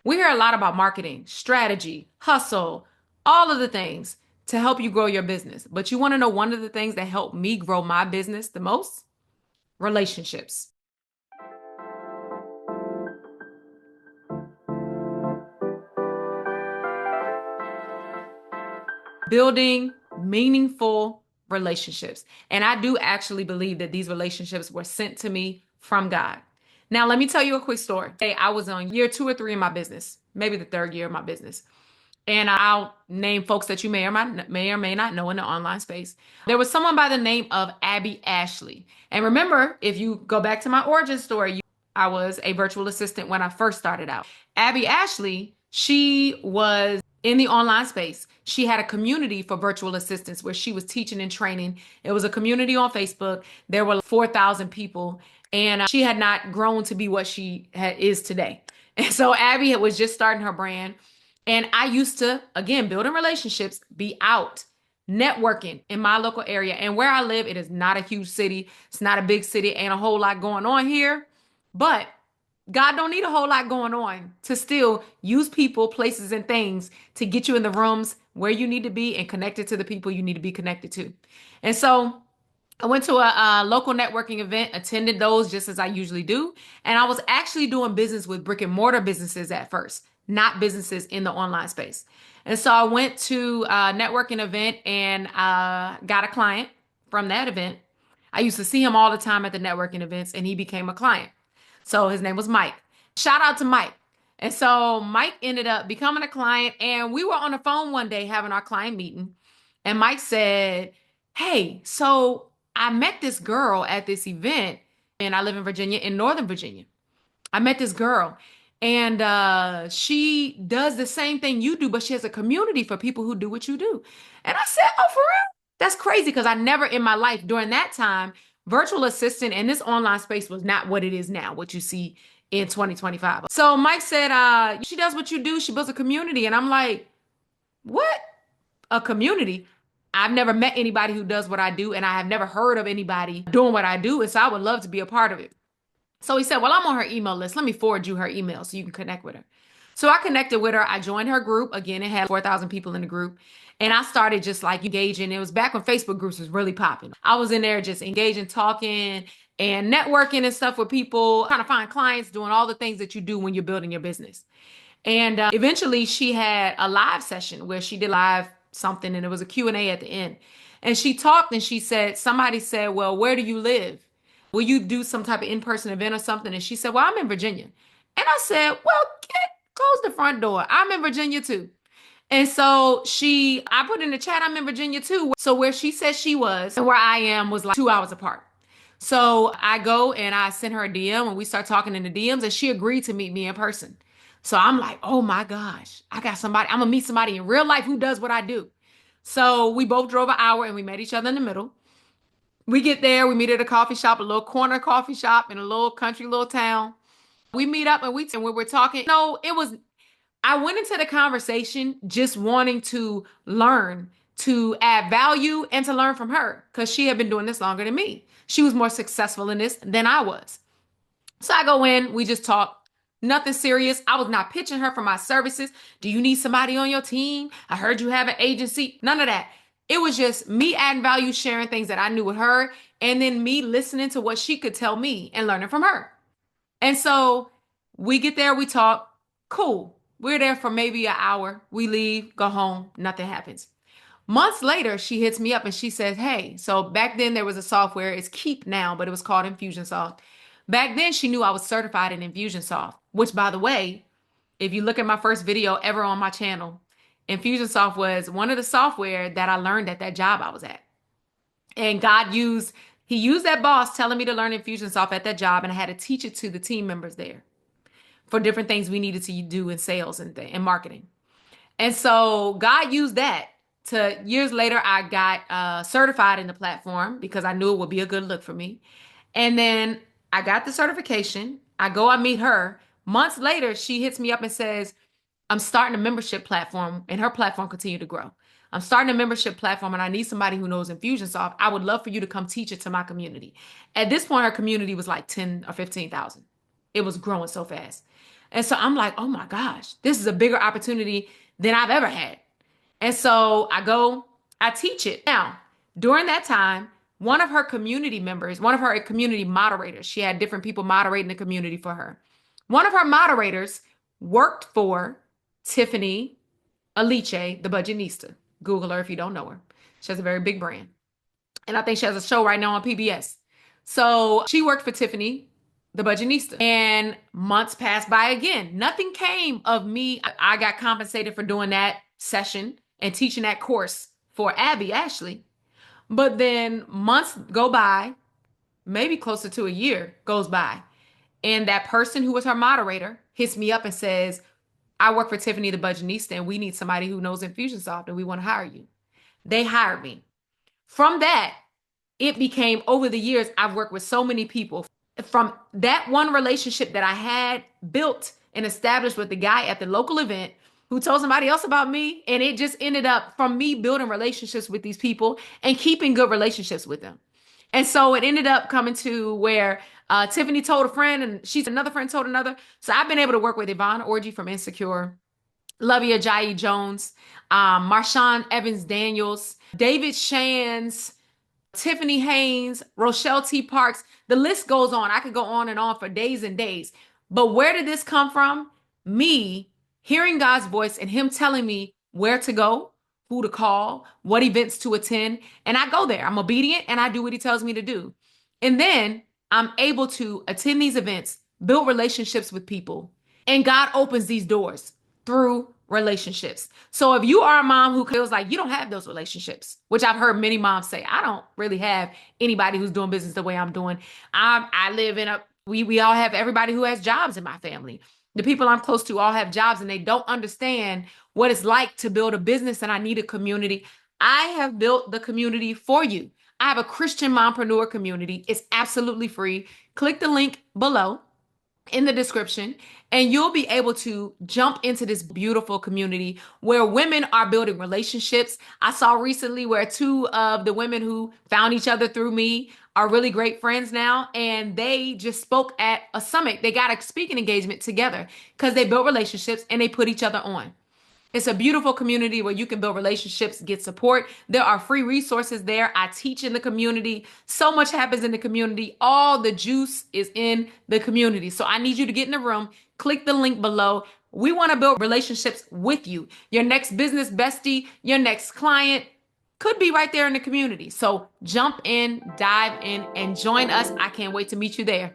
We hear a lot about marketing, strategy, hustle, all of the things to help you grow your business. But you want to know one of the things that helped me grow my business the most? Relationships. Building meaningful relationships. And I do actually believe that these relationships were sent to me from God. Now, let me tell you a quick story. Hey, I was on year 2 or 3 in my business, maybe the third year of my business. And I'll name folks that you may or may not know in the online space. There was someone by the name of Abby Ashley. And remember, if you go back to my origin story, I was a virtual assistant when I first started out. Abby Ashley, she was in the online space. She had a community for virtual assistants where she was teaching and training. It was a community on Facebook. There were 4,000 people, and she had not grown to be what she is today. And so Abby was just starting her brand. And I used to, again, building relationships, be out networking in my local area. And where I live, it is not a huge city. It's not a big city. Ain't a whole lot going on here. But God don't need a whole lot going on to still use people, places, and things to get you in the rooms where you need to be and connected to the people you need to be connected to. And so I went to a local networking event, attended those just as I usually do. And I was actually doing business with brick and mortar businesses at first, not businesses in the online space. And so I went to a networking event and got a client from that event. I used to see him all the time at the networking events, and he became a client. So his name was Mike. Shout out to Mike. And so Mike ended up becoming a client, and we were on the phone one day having our client meeting. And Mike said, "Hey, so I met this girl at this event, and I live in Virginia, in Northern Virginia. I met this girl, and she does the same thing you do, but she has a community for people who do what you do." And I said, "Oh, for real? That's crazy," because I never in my life during that time, virtual assistant and this online space was not what it is now, what you see in 2025. So Mike said, she does what you do. She builds a community. And I'm like, what? A community? I've never met anybody who does what I do, and I have never heard of anybody doing what I do. And so I would love to be a part of it. So he said, "Well, I'm on her email list. Let me forward you her email so you can connect with her." So I connected with her. I joined her group. Again, it had 4,000 people in the group. And I started just like engaging. It was back when Facebook groups was really popping. I was in there just engaging, talking, and networking and stuff with people, trying to find clients, doing all the things that you do when you're building your business. And eventually she had a live session where she did live something, and it was a Q&A at the end. And she talked and she said, somebody said, "Well, where do you live? Will you do some type of in-person event or something?" And she said, "Well, I'm in Virginia." And I said, "Well, close the front door. I'm in Virginia too." And so I put in the chat, "I'm in Virginia too." So where she said she was and where I am was like 2 hours apart. So I go and I send her a DM, and we start talking in the DMs, and she agreed to meet me in person. So I'm like, oh my gosh, I'm gonna meet somebody in real life who does what I do. So we both drove an hour and we met each other in the middle. We get there, we meet at a coffee shop, a little corner coffee shop in a little country, little town. We meet up and when we're talking, no, I went into the conversation just wanting to learn, to add value, and to learn from her because she had been doing this longer than me. She was more successful in this than I was. So I go in, we just talk, nothing serious. I was not pitching her for my services. "Do you need somebody on your team? I heard you have an agency." None of that. It was just me adding value, sharing things that I knew with her, and then me listening to what she could tell me and learning from her. And so we get there, we talk, cool. We're there for maybe an hour. We leave, go home, nothing happens. Months later, she hits me up and she says, "Hey," so back then there was a software, it's Keep now, but it was called Infusionsoft. Back then she knew I was certified in Infusionsoft, which by the way, if you look at my first video ever on my channel, Infusionsoft was one of the software that I learned at that job I was at. And he used that boss telling me to learn Infusionsoft at that job, and I had to teach it to the team members there for different things we needed to do in sales and marketing. And so God used that to years later, I got certified in the platform because I knew it would be a good look for me. And then I got the certification. I meet her. Months later, she hits me up and says, "I'm starting a membership platform," and her platform continued to grow. "I'm starting a membership platform and I need somebody who knows Infusionsoft. I would love for you to come teach it to my community." At this point, her community was like 10 or 15,000. It was growing so fast. And so I'm like, oh my gosh, this is a bigger opportunity than I've ever had. And so I go, I teach it. Now, during that time, one of her community members, one of her community moderators, she had different people moderating the community for her. One of her moderators worked for Tiffany Aliche, the Budgetnista. Google her if you don't know her. She has a very big brand. And I think she has a show right now on PBS. So she worked for Tiffany, the Budgetnista. And months passed by again. Nothing came of me. I got compensated for doing that session and teaching that course for Abby Ashley. But then months go by, maybe closer to a year goes by. And that person who was her moderator hits me up and says, I work for Tiffany the Budgetnista and we need somebody who knows Infusionsoft and we want to hire you. They hired me. From that, it became over the years, I've worked with so many people. From that one relationship that I had built and established with the guy at the local event who told somebody else about me, and it just ended up from me building relationships with these people and keeping good relationships with them. And so it ended up coming to where Tiffany told a friend and another friend told another. So I've been able to work with Yvonne Orji from Insecure, Lovia Ajayi Jones, Marshawn Evans Daniels, David Shands, Tiffany Haynes, Rochelle T. Parks. The list goes on. I could go on and on for days and days. But where did this come from? Me hearing God's voice and him telling me where to go, who to call, what events to attend. And I go there. I'm obedient and I do what he tells me to do. And then I'm able to attend these events, build relationships with people. And God opens these doors through relationships. So if you are a mom who feels like you don't have those relationships, which I've heard many moms say, I don't really have anybody who's doing business the way I'm doing. I live in we all have everybody who has jobs in my family. The people I'm close to all have jobs and they don't understand what it's like to build a business and I need a community. I have built the community for you. I have a Christian mompreneur community. It's absolutely free. Click the link below in the description and you'll be able to jump into this beautiful community where women are building relationships. I saw recently where two of the women who found each other through me are really great friends now, and they just spoke at a summit. They got a speaking engagement together because they built relationships and they put each other on. It's a beautiful community where you can build relationships, get support. There are free resources there. I teach in the community. So much happens in the community. All the juice is in the community. So I need you to get in the room. Click the link below. We want to build relationships with you. Your next business bestie, your next client could be right there in the community. So jump in, dive in, and join us. I can't wait to meet you there.